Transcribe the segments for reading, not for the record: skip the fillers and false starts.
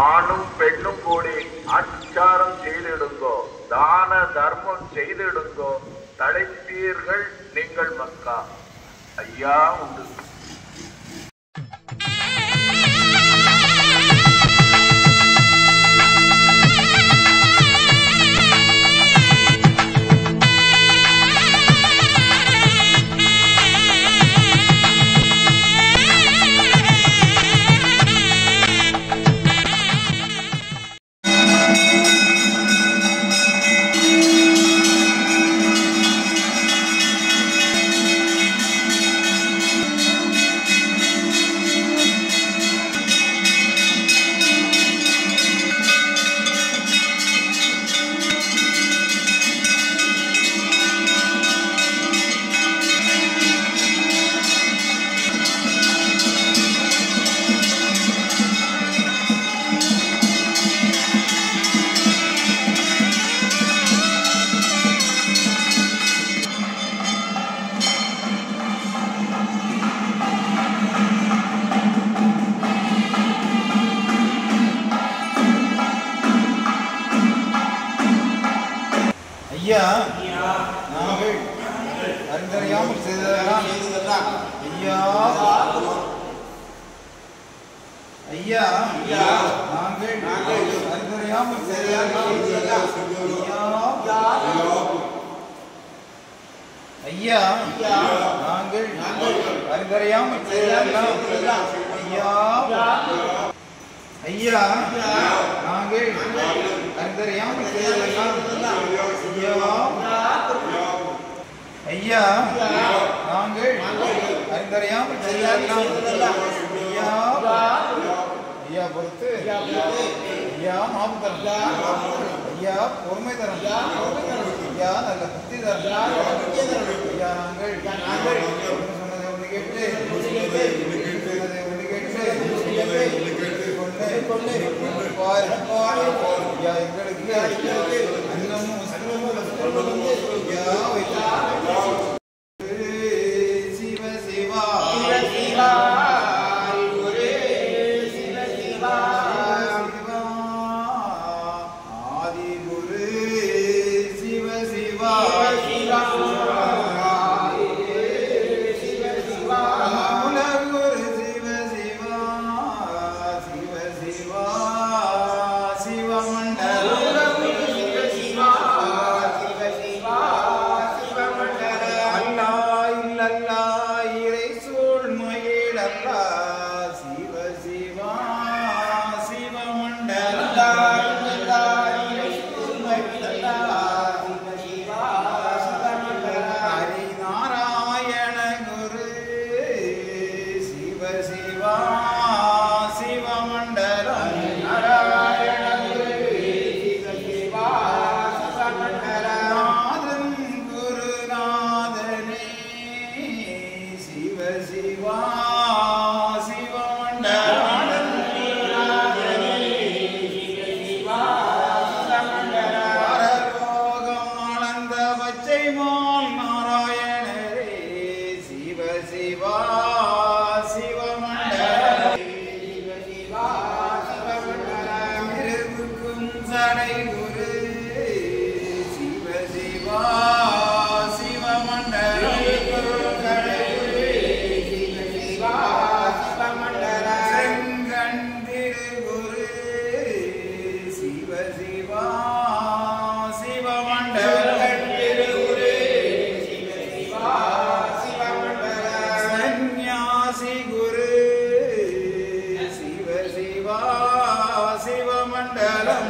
ஆணும் பெண்ணும் கூடி ஆச்சாரம் செய்திடுங்கோ, தான தர்மம் செய்திடுங்கோ, தழைப்பீர்கள் நீங்கள் மக்கா. ஐயா உண்டு. ஐயா, நாங்கள் அறிந்தறியாமல் செய்ததெல்லாம் ஐயா ஐயா நாங்கள் அறிந்தறியாமல் செய்ததெல்லாம் ஐயா நாங்கள் அறிந்தறியாமல் செய்ததெல்லாம் ஐயா ஐயா நாங்கள் அறிந்தறியாமல் செய்ததெல்லாம் ஐயா நாங்கள் அறிந்தறியாமல் செய்ததெல்லாம் ஐயா பொறுத்து ஐயா மாப்பு தரம் ஐயா பொறுமை தரம் ஐயா நல்ல புத்தி தரம் ஐயா நாங்கள் சொன்னதை ஒன்று கேட்டு சொன்னதை ஒன்று கேட்டு ஐயா எங்களுக்கு அன்னமும் ஐயா சிவ சிவா ஆதிகுரு சிவ சிவா குலகுரு சிவ சிவா சிவ சிவா சிவமண்டல அல்லா இல்லல்லா இறை சூழ்மையில் அல்லா சிவ சிவா சிவமண்டல ஹரிநாராயண குரு சிவ சிவா சிவமண்டலம் நாதன் குருநாதனே சிவ சிவா சிவமண்டலம் பரலோகம் ஆனந்த பச்சை மால் நாராயணரே சிவ சிவா சிவமண்டலம் இருக்கும் சடை குரு சிவ சிவா சிவமண்டலம் செங்கண் திருகுரு சிவ சிவா சிவமண்டலம் சந்நியாசி குரு சிவ சிவா சிவமண்டலம்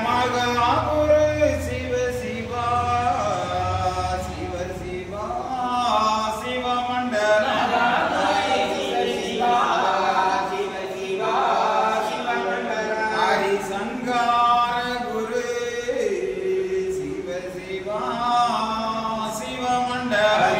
மகாகுரு சிவ சிவா சிவ சிவா சிவமண்டலம் ஹரிசங்கார குரு சிவ சிவா சிவமண்டலம்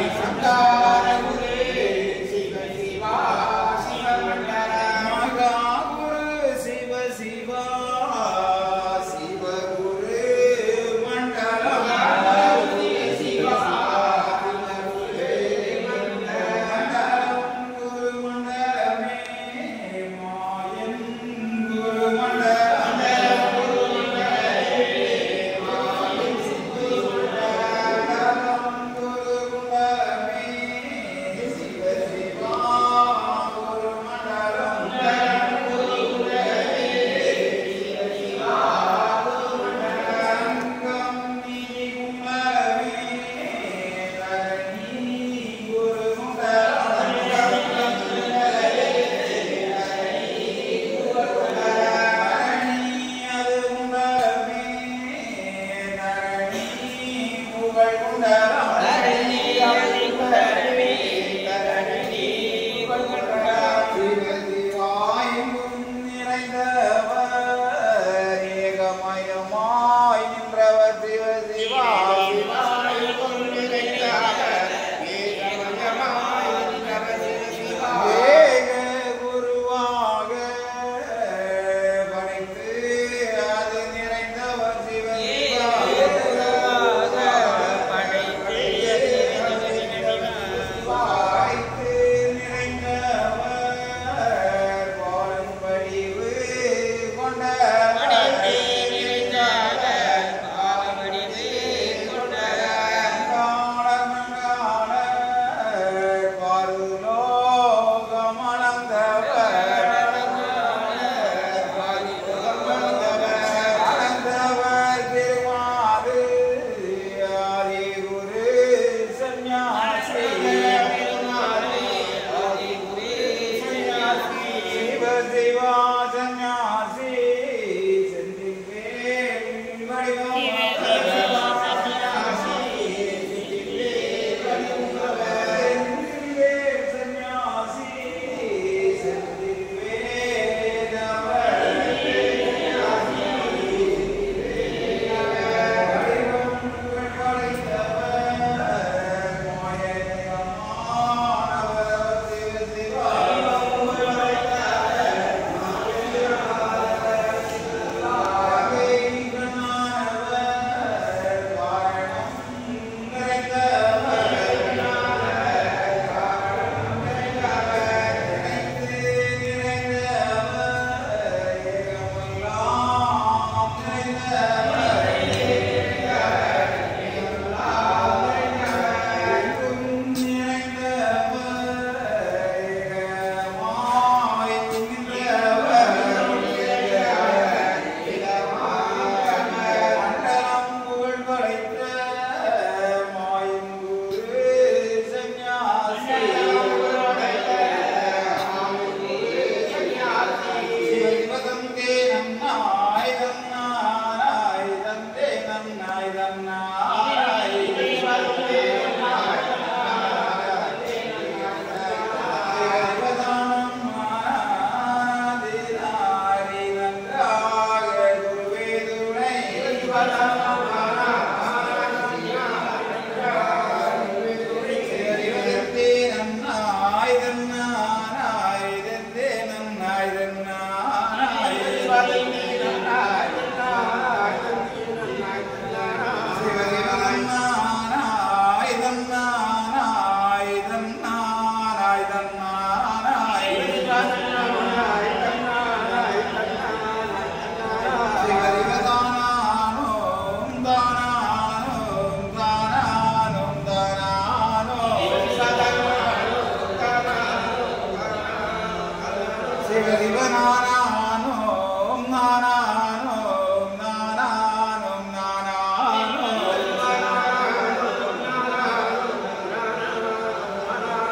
சிவ சிவ நானானோம் நானானோம் நானானோம் நானானோம்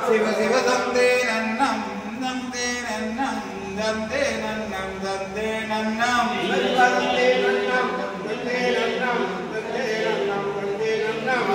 சிவ சிவ தந்தே நன்னம் தந்தே நன்னம் தந்தே நன்னம் தந்தே நன்னம் தந்தே நன்னம் தந்தே நன்னம் தந்தே நன்னம் தந்தே நன்னம்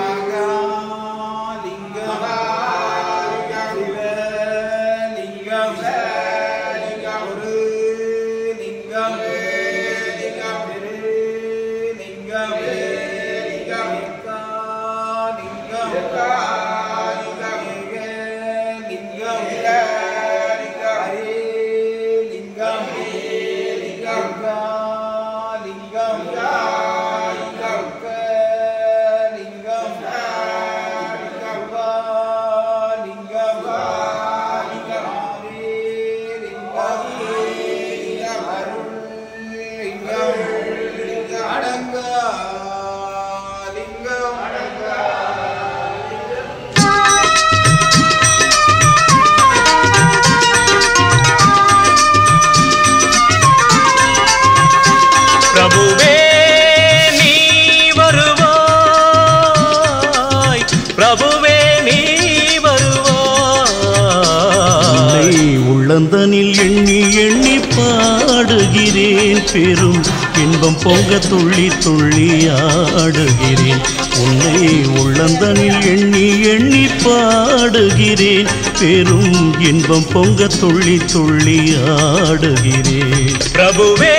உள்ளந்தனில் எண்ணி எண்ணி பாடுகிறேன் பெரும் இன்பம் பொங்க துள்ளி துள்ளி ஆடுகிறேன் உன்னை உள்ளந்தனில் எண்ணி எண்ணி பாடுகிறேன் பெரும் இன்பம் பொங்க துள்ளி துள்ளி ஆடுகிறேன் பிரபுவே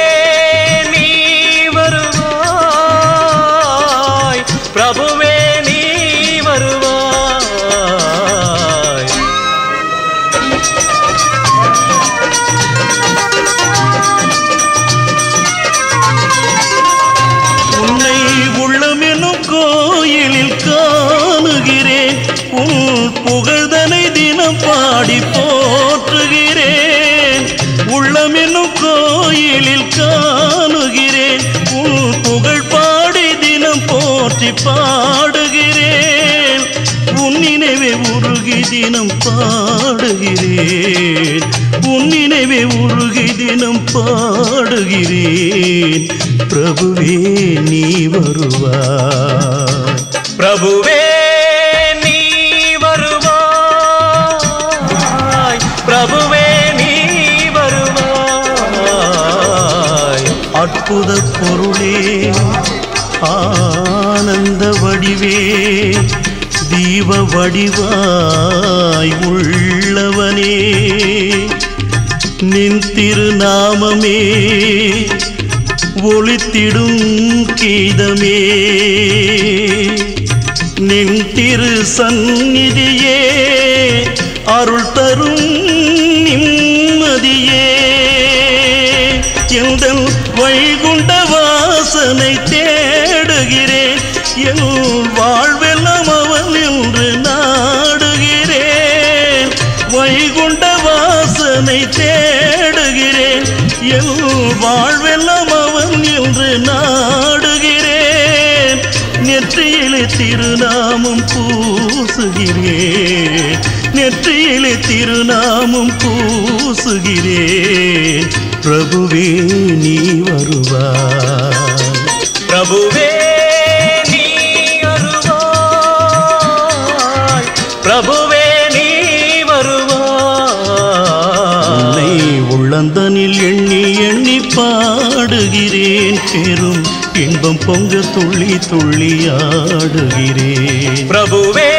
நீ வருவாய் பிரபுவே நீ வருவாய் உன்னை உள்ளமெனும் கோயிலில் காணுகிறேன் உன் புகழ்தனை தினம் பாடி போற்றுகிறேன் உள்ளமெனும் கோயிலில் காணுகிறேன் உன் புகழ் பாடி தினம் போற்றி பாடுகிறேன் உன் நினைவே உருகி தினம் பாடுகிறேன் உன் நினைவே உருகி தினம் பாடுகிறேன் பிரபுவே நீ வருவாய் பிரபுவே நீ வருவாய் பிரபுவே நீ வருவாய் அற்புத பொருளே ஆனந்த வடிவே தீப வடிவாய் உள்ளவனே நின் திருநாமமே ஒளித்திடும் கீதமே நின் திரு சந்நிதியே அருள் தரும் நிம்மதியே எந்தன் வைகுண்ட வாசனை தேடுகிறேன் என் வாழ்வெல்லாம் அவன் என்று நாடுகிறேன் வைகுண்ட வாசனை தேடுகிறேன் என் வாழ்வெல்லாம் அவன் என்று நாடுகிறேன் நெற்றியிலே திருநாமம் பூசுகிறேன் நெற்றியிலே திருநாமம் பூசுகிறேன் பிரபுவே நீ வருவாய் பிரபுவே நீ வருவாய் பிரபுவே நீ வருவாய் உள்ளந்தனில் எண்ணி எண்ணி பாடுகிறேன் பெரும் இன்பம் பொங்க துள்ளி துள்ளி ஆடுகிறேன் பிரபுவே